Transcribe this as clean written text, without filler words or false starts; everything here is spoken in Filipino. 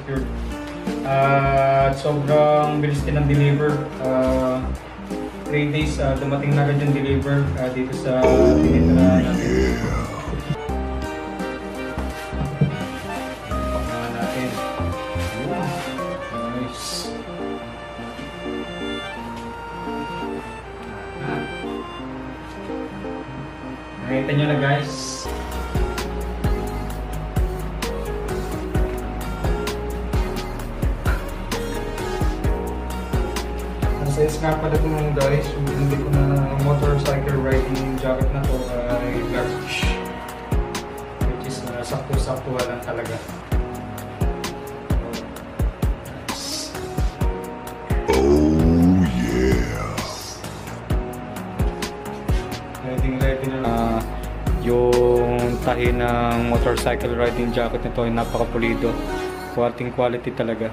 secured. At sobrang bilis din ng deliver. 3 days dumating na agad yung deliver dito sa tinitira natin. Pakmahan natin. Nice. Nakita nyo na guys. Size nga pala ito mga guys, yung binili ko na motorcycle riding jacket na to ay large, which is sakto-sakto lang talaga. Nice. Oh yeah. Ready na. Yung tahi ng motorcycle riding jacket nito ay napaka-pulido. Quality talaga.